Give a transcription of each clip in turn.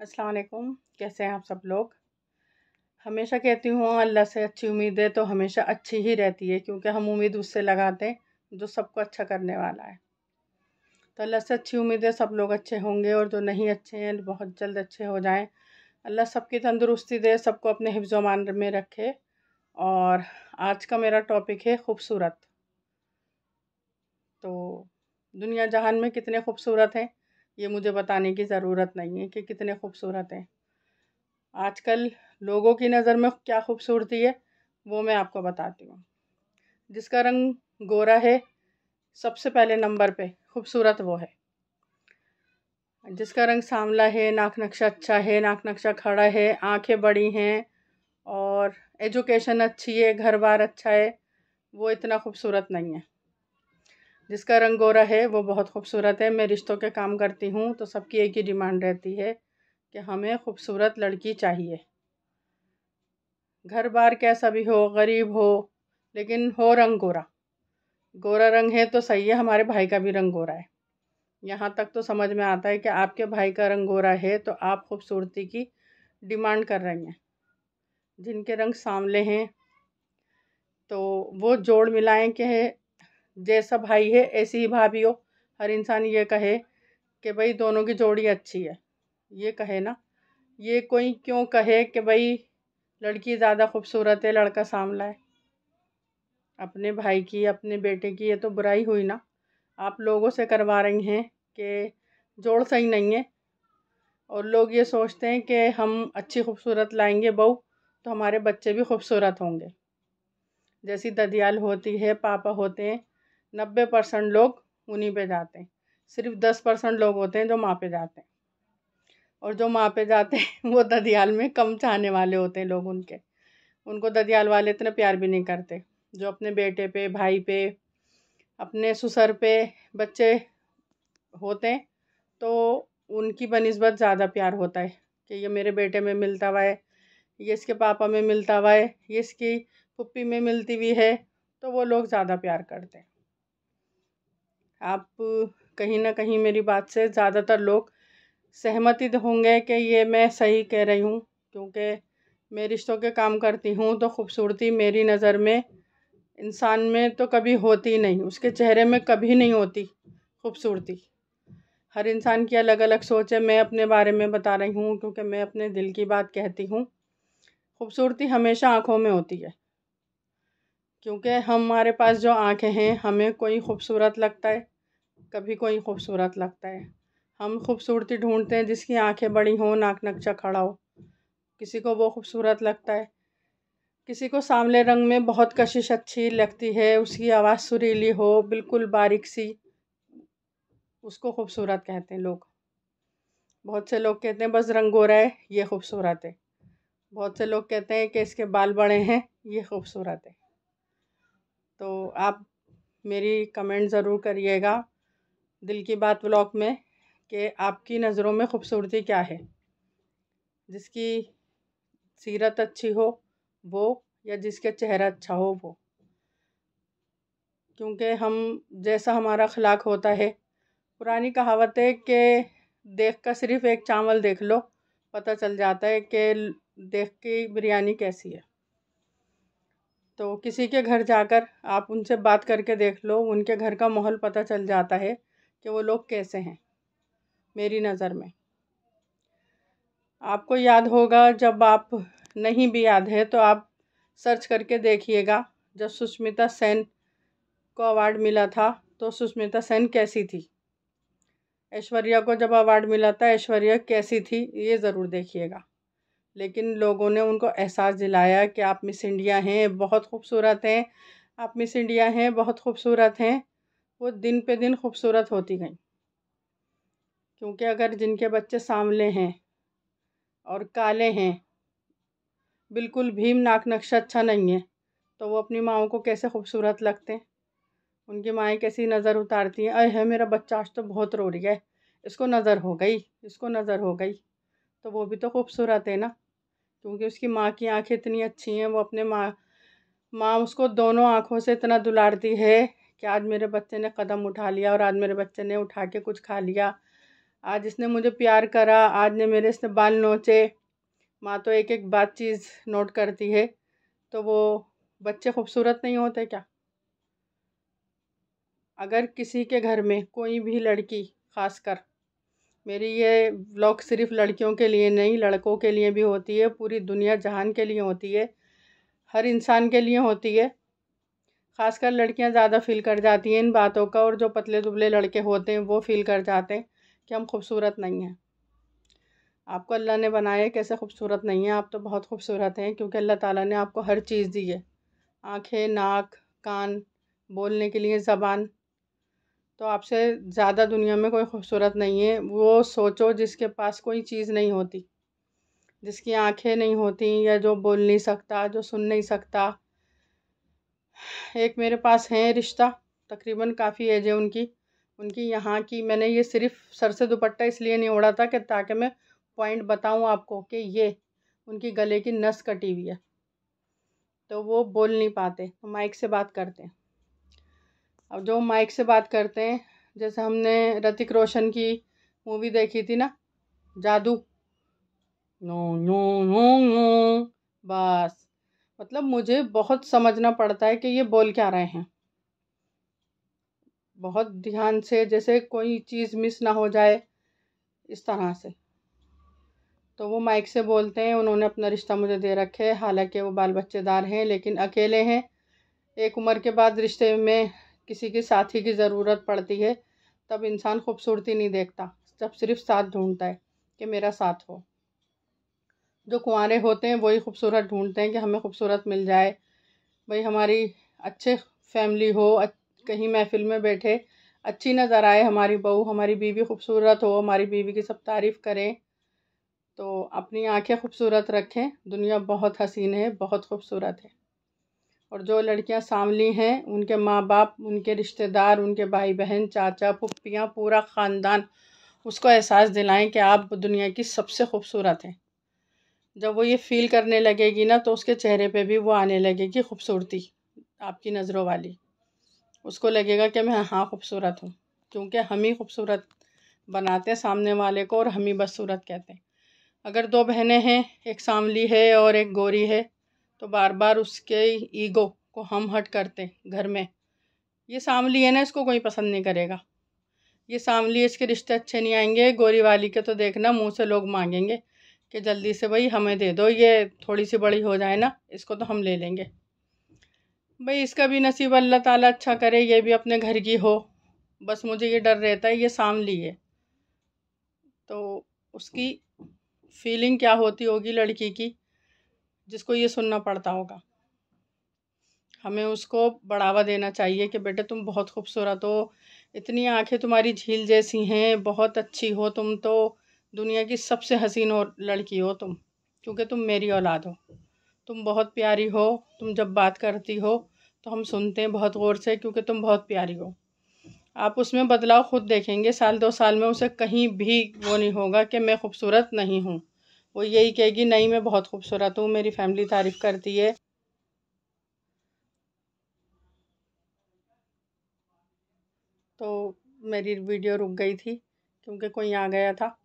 अस्सलाम वालेकुम। कैसे हैं आप सब लोग। हमेशा कहती हूँ अल्लाह से अच्छी उम्मीदें तो हमेशा अच्छी ही रहती है, क्योंकि हम उम्मीद उससे लगाते हैं जो सबको अच्छा करने वाला है। तो अल्लाह से अच्छी उम्मीदें सब लोग अच्छे होंगे, और जो नहीं अच्छे हैं बहुत जल्द अच्छे हो जाएं। अल्लाह सबकी तंदुरुस्ती दे, सबको अपने हिफ्ज़ मान में रखे। और आज का मेरा टॉपिक है खूबसूरत। तो दुनिया जहान में कितने खूबसूरत हैं ये मुझे बताने की ज़रूरत नहीं है कि कितने खूबसूरत हैं। आजकल लोगों की नज़र में क्या खूबसूरती है वो मैं आपको बताती हूँ। जिसका रंग गोरा है सबसे पहले नंबर पे खूबसूरत वो है। जिसका रंग सांवला है, नाक नक्शा अच्छा है, नाक नक्शा खड़ा है, आंखें बड़ी हैं और एजुकेशन अच्छी है, घर बार अच्छा है, वो इतना खूबसूरत नहीं है। जिसका रंग गोरा है वो बहुत खूबसूरत है। मैं रिश्तों के काम करती हूँ तो सबकी एक ही डिमांड रहती है कि हमें खूबसूरत लड़की चाहिए। घर बार कैसा भी हो, गरीब हो, लेकिन हो रंग गोरा। गोरा रंग है तो सही है, हमारे भाई का भी रंग गोरा है। यहाँ तक तो समझ में आता है कि आपके भाई का रंग गोरा है तो आप खूबसूरती की डिमांड कर रही हैं। जिनके रंग सांवले हैं तो वो जोड़ मिलाएं कि जैसा भाई है ऐसी ही भाभी हो। हर इंसान ये कहे कि भाई दोनों की जोड़ी अच्छी है, ये कहे ना। ये कोई क्यों कहे कि भाई लड़की ज़्यादा खूबसूरत है, लड़का सांवला है। अपने भाई की, अपने बेटे की ये तो बुराई हुई ना। आप लोगों से करवा रही हैं कि जोड़ सही नहीं है, और लोग ये सोचते हैं कि हम अच्छी खूबसूरत लाएंगे बहू तो हमारे बच्चे भी खूबसूरत होंगे। जैसी ददियाल होती है, पापा होते हैं, 90% लोग उन्हीं पे जाते हैं। सिर्फ 10% लोग होते हैं जो माँ पे जाते हैं, और जो माँ पे जाते हैं वो ददियाल में कम चाहने वाले होते हैं लोग उनके। उनको ददियाल वाले इतने प्यार भी नहीं करते। जो अपने बेटे पे, भाई पे, अपने ससुर पे बच्चे होते हैं तो उनकी बनिस्बत ज़्यादा प्यार होता है कि ये मेरे बेटे में मिलता हुआ है, ये इसके पापा में मिलता हुआ है, ये इसकी पुप्पी में मिलती हुई है, तो वो लोग ज़्यादा प्यार करते हैं। आप कहीं ना कहीं मेरी बात से ज़्यादातर लोग सहमति होंगे कि ये मैं सही कह रही हूँ, क्योंकि मैं रिश्तों के काम करती हूँ तो खूबसूरती मेरी नज़र में इंसान में तो कभी होती नहीं, उसके चेहरे में कभी नहीं होती खूबसूरती। हर इंसान की अलग अलग सोच है। मैं अपने बारे में बता रही हूँ क्योंकि मैं अपने दिल की बात कहती हूँ। खूबसूरती हमेशा आँखों में होती है, क्योंकि हमारे पास जो आँखें हैं हमें कोई खूबसूरत लगता है, कभी कोई खूबसूरत लगता है। हम खूबसूरती ढूंढते हैं जिसकी आँखें बड़ी हों, नाक नक्शा खड़ा हो, किसी को वो खूबसूरत लगता है। किसी को सांवले रंग में बहुत कशिश अच्छी लगती है, उसकी आवाज़ सुरीली हो, बिल्कुल बारीक सी, उसको खूबसूरत कहते हैं लोग। बहुत से लोग कहते हैं बस रंग गोरा है ये खूबसूरत है। बहुत से लोग कहते हैं कि इसके बाल बड़े हैं ये खूबसूरत है। तो आप मेरी कमेंट ज़रूर करिएगा दिल की बात व्लॉग में कि आपकी नज़रों में खूबसूरती क्या है। जिसकी सीरत अच्छी हो वो, या जिसके चेहरा अच्छा हो वो। क्योंकि हम जैसा हमारा अखलाक होता है, पुरानी कहावत है कि देख कर सिर्फ एक चावल देख लो पता चल जाता है कि देख के बिरयानी कैसी है। तो किसी के घर जाकर आप उनसे बात करके देख लो, उनके घर का माहौल पता चल जाता है कि वो लोग कैसे हैं मेरी नज़र में। आपको याद होगा, जब आप नहीं भी याद है तो आप सर्च करके देखिएगा, जब सुष्मिता सेन को अवार्ड मिला था तो सुष्मिता सेन कैसी थी। ऐश्वर्या को जब अवार्ड मिला था ऐश्वर्या कैसी थी ये ज़रूर देखिएगा। लेकिन लोगों ने उनको एहसास दिलाया कि आप मिस इंडिया हैं, बहुत खूबसूरत हैं, आप मिस इंडिया हैं, बहुत खूबसूरत हैं। वो दिन पे दिन खूबसूरत होती गई। क्योंकि अगर जिनके बच्चे सांवले हैं और काले हैं, बिल्कुल भीम नाक नक्शा अच्छा नहीं है, तो वो अपनी माओं को कैसे खूबसूरत लगते हैं। उनकी माएँ कैसी नज़र उतारती हैं, अरे है मेरा बच्चा आज तो बहुत रो रही है, इसको नज़र हो गई, इसको नज़र हो गई। तो वो भी तो खूबसूरत है ना, क्योंकि उसकी माँ की आँखें इतनी अच्छी हैं। वो अपने माँ माँ उसको दोनों आँखों से इतना दुलारती है कि आज मेरे बच्चे ने कदम उठा लिया और आज मेरे बच्चे ने उठा के कुछ खा लिया, आज इसने मुझे प्यार करा, आज ने मेरे इसने बाल नोचे। माँ तो एक एक बात चीज़ नोट करती है। तो वो बच्चे खूबसूरत नहीं होते क्या? अगर किसी के घर में कोई भी लड़की, ख़ासकर मेरी ये व्लॉग सिर्फ लड़कियों के लिए नहीं, लड़कों के लिए भी होती है, पूरी दुनिया जहान के लिए होती है, हर इंसान के लिए होती है। ख़ासकर लड़कियां ज़्यादा फील कर जाती हैं इन बातों का, और जो पतले दुबले लड़के होते हैं वो फील कर जाते हैं कि हम खूबसूरत नहीं हैं। आपको अल्लाह ने बनाया कैसे खूबसूरत नहीं है? आप तो बहुत खूबसूरत हैं, क्योंकि अल्लाह ताला ने आपको हर चीज़ दी है। आँखें, नाक, कान, बोलने के लिए ज़बान। तो आपसे ज़्यादा दुनिया में कोई खूबसूरत नहीं है। वो सोचो जिसके पास कोई चीज़ नहीं होती, जिसकी आँखें नहीं होती, या जो बोल नहीं सकता, जो सुन नहीं सकता। एक मेरे पास है रिश्ता, तकरीबन काफ़ी एज है उनकी। उनकी यहाँ की, मैंने ये सिर्फ सर से दुपट्टा इसलिए नहीं ओढ़ा था कि ताकि मैं पॉइंट बताऊँ आपको कि ये उनकी गले की नस कटी हुई है, तो वो बोल नहीं पाते, तो माइक से बात करते हैं। अब जो माइक से बात करते हैं, जैसे हमने ऋतिक रोशन की मूवी देखी थी ना, जादू, नो नो नो नो, बस मतलब मुझे बहुत समझना पड़ता है कि ये बोल क्या रहे हैं, बहुत ध्यान से, जैसे कोई चीज़ मिस ना हो जाए, इस तरह से। तो वो माइक से बोलते हैं। उन्होंने अपना रिश्ता मुझे दे रखे है, हालांकि वो बाल बच्चेदार हैं, लेकिन अकेले हैं। एक उम्र के बाद रिश्ते में किसी की साथी की ज़रूरत पड़ती है। तब इंसान खूबसूरती नहीं देखता, जब सिर्फ साथ ढूंढता है कि मेरा साथ हो। जो कुंवारे होते हैं वही खूबसूरत ढूंढते हैं कि हमें खूबसूरत मिल जाए, भाई हमारी अच्छे फैमिली हो, कहीं महफिल में बैठे अच्छी नज़र आए हमारी बहू, हमारी बीवी खूबसूरत हो, हमारी बीवी की सब तारीफ़ करें। तो अपनी आंखें खूबसूरत रखें, दुनिया बहुत हसीन है, बहुत खूबसूरत है। और जो लड़कियां सांवली हैं, उनके माँ बाप, उनके रिश्तेदार, उनके भाई बहन, चाचा, फुप्पियाँ, पूरा ख़ानदान उसको एहसास दिलाएं कि आप दुनिया की सबसे खूबसूरत हैं। जब वो ये फील करने लगेगी ना, तो उसके चेहरे पे भी वो आने लगेगी खूबसूरती, आपकी नज़रों वाली। उसको लगेगा कि मैं हाँ खूबसूरत हूँ, क्योंकि हम ही खूबसूरत बनाते हैं सामने वाले को, और हम ही बदसूरत कहते हैं। अगर दो बहनें हैं, एक सांवली है और एक गोरी है, तो बार बार उसके ईगो को हम हर्ट करते हैं घर में। ये सांवली है ना, इसको कोई पसंद नहीं करेगा, ये सांवली है, इसके रिश्ते अच्छे नहीं आएंगे। गोरी वाली के तो देखना मुंह से लोग मांगेंगे कि जल्दी से भाई हमें दे दो, ये थोड़ी सी बड़ी हो जाए ना, इसको तो हम ले लेंगे। भाई इसका भी नसीब अल्लाह ताला अच्छा करे, ये भी अपने घर की हो। बस मुझे ये डर रहता है, ये सांवली है तो उसकी फीलिंग क्या होती होगी लड़की की, जिसको ये सुनना पड़ता होगा। हमें उसको बढ़ावा देना चाहिए कि बेटे तुम बहुत खूबसूरत हो, इतनी आंखें तुम्हारी झील जैसी हैं, बहुत अच्छी हो तुम, तो दुनिया की सबसे हसीन और लड़की हो तुम, क्योंकि तुम मेरी औलाद हो। तुम बहुत प्यारी हो, तुम जब बात करती हो तो हम सुनते हैं बहुत गौर से, क्योंकि तुम बहुत प्यारी हो। आप उसमें बदलाव खुद देखेंगे, साल 2 साल में उसे कहीं भी वो नहीं होगा कि मैं खूबसूरत नहीं हूँ। वो यही कहेगी नहीं मैं बहुत खूबसूरत हूँ, मेरी फैमिली तारीफ़ करती है। तो मेरी वीडियो रुक गई थी क्योंकि कोई आ गया था,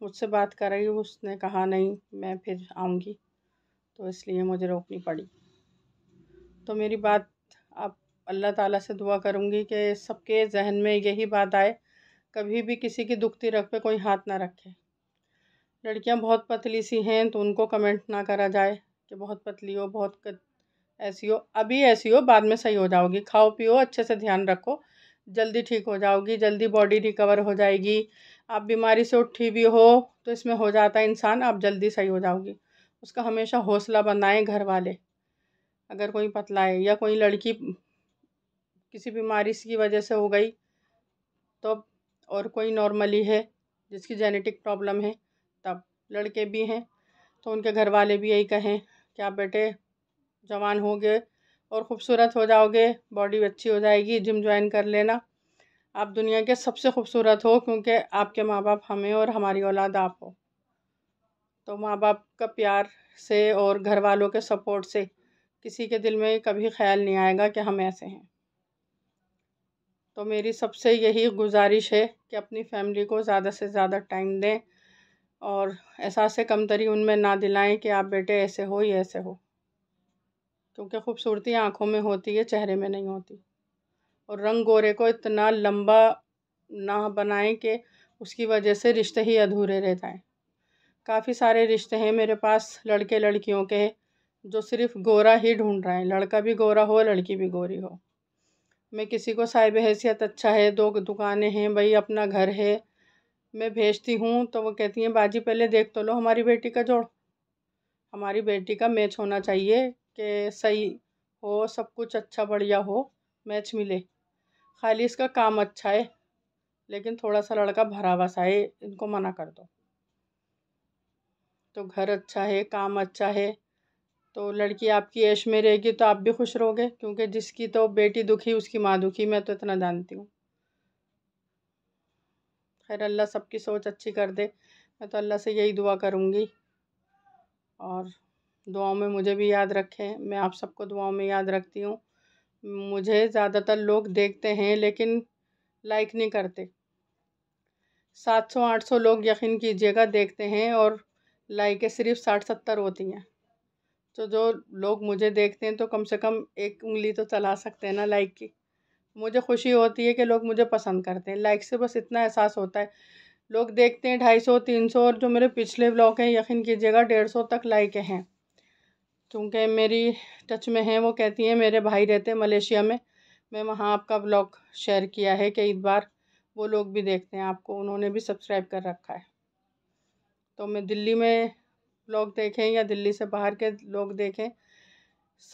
मुझसे बात कर रही हूँ, उसने कहा नहीं मैं फिर आऊँगी, तो इसलिए मुझे रोकनी पड़ी। तो मेरी बात, आप अल्लाह ताला से दुआ करूँगी कि सबके जहन में यही बात आए, कभी भी किसी की दुखती रग पे कोई हाथ ना रखे। लड़कियां बहुत पतली सी हैं तो उनको कमेंट ना करा जाए कि बहुत पतली हो, बहुत ऐसी हो। अभी ऐसी हो, बाद में सही हो जाओगी। खाओ पियो, अच्छे से ध्यान रखो, जल्दी ठीक हो जाओगी, जल्दी बॉडी रिकवर हो जाएगी। आप बीमारी से उठी भी हो तो इसमें हो जाता है इंसान, आप जल्दी सही हो जाओगी। उसका हमेशा हौसला बनाएं घर वाले। अगर कोई पतला है या कोई लड़की किसी बीमारी की वजह से हो गई तो, और कोई नॉर्मली है जिसकी जेनेटिक प्रॉब्लम है, तब लड़के भी हैं तो उनके घर वाले भी यही कहें कि आप बेटे जवान होगे और ख़ूबसूरत हो जाओगे, बॉडी अच्छी हो जाएगी, जिम ज्वाइन कर लेना, आप दुनिया के सबसे खूबसूरत हो, क्योंकि आपके माँ बाप हमें और हमारी औलाद आप हो। तो माँ बाप का प्यार से और घर वालों के सपोर्ट से किसी के दिल में कभी ख्याल नहीं आएगा कि हम ऐसे हैं। तो मेरी सबसे यही गुजारिश है कि अपनी फैमिली को ज़्यादा से ज़्यादा टाइम दें और एहसास कमतरी उनमें ना दिलाएं कि आप बेटे ऐसे हो या ऐसे हो, क्योंकि खूबसूरती आँखों में होती है, चेहरे में नहीं होती। और रंग गोरे को इतना लंबा ना बनाएं कि उसकी वजह से रिश्ते ही अधूरे रह जाएं। काफ़ी सारे रिश्ते हैं मेरे पास लड़के लड़कियों के जो सिर्फ गोरा ही ढूंढ रहे हैं, लड़का भी गोरा हो लड़की भी गोरी हो। मैं किसी को साहिब हैसियत अच्छा है, 2 दुकानें हैं भाई, अपना घर है, मैं भेजती हूँ तो वो कहती हैं बाजी पहले देख तो लो हमारी बेटी का जोड़, हमारी बेटी का मैच होना चाहिए कि सही हो, सब कुछ अच्छा बढ़िया हो, मैच मिले। खाली इसका काम अच्छा है लेकिन थोड़ा सा लड़का भरा बसा है, इनको मना कर दो। तो घर अच्छा है, काम अच्छा है, तो लड़की आपकी ऐश में रहेगी तो आप भी खुश रहोगे, क्योंकि जिसकी तो बेटी दुखी उसकी माँ दुखी, मैं तो इतना जानती हूँ। खैर अल्लाह सबकी सोच अच्छी कर दे, मैं तो अल्लाह से यही दुआ करूँगी। और दुआओं में मुझे भी याद रखें, मैं आप सबको दुआओं में याद रखती हूँ। मुझे ज़्यादातर लोग देखते हैं लेकिन लाइक नहीं करते। 700-800 लोग यकीन कीजिएगा देखते हैं और लाइकें सिर्फ 60-70 होती हैं। तो जो लोग मुझे देखते हैं तो कम से कम एक उंगली तो चला सकते हैं ना लाइक की। मुझे खुशी होती है कि लोग मुझे पसंद करते हैं। लाइक से बस इतना एहसास होता है, लोग देखते हैं 250-300, और जो मेरे पिछले ब्लॉग हैं यकीन कीजिएगा 150 तक लाइक हैं। क्योंकि मेरी टच में हैं, वो कहती हैं मेरे भाई रहते हैं मलेशिया में, मैं वहाँ आपका ब्लॉग शेयर किया है कई बार, वो लोग भी देखते हैं आपको, उन्होंने भी सब्सक्राइब कर रखा है। तो मैं दिल्ली में लोग देखें या दिल्ली से बाहर के लोग देखें,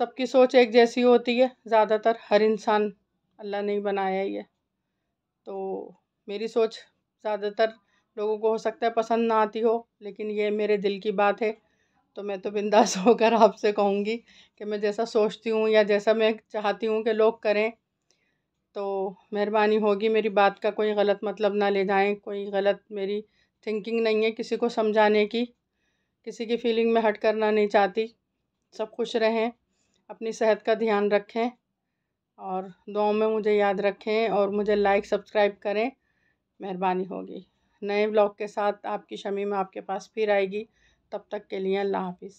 सबकी सोच एक जैसी होती है। ज़्यादातर हर इंसान अल्लाह ने ही बनाया ही है। तो मेरी सोच ज़्यादातर लोगों को हो सकता है पसंद ना आती हो, लेकिन ये मेरे दिल की बात है। तो मैं तो बिंदास होकर आपसे कहूँगी कि मैं जैसा सोचती हूँ या जैसा मैं चाहती हूँ कि लोग करें, तो मेहरबानी होगी मेरी बात का कोई गलत मतलब ना ले जाएं। कोई गलत मेरी थिंकिंग नहीं है किसी को समझाने की, किसी की फीलिंग में हर्ट करना नहीं चाहती। सब खुश रहें, अपनी सेहत का ध्यान रखें और दुआओं में मुझे याद रखें और मुझे लाइक सब्सक्राइब करें, मेहरबानी होगी। नए ब्लॉग के साथ आपकी शमीम आपके पास फिर आएगी। तब तक के लिए अल्लाह हाफिज़।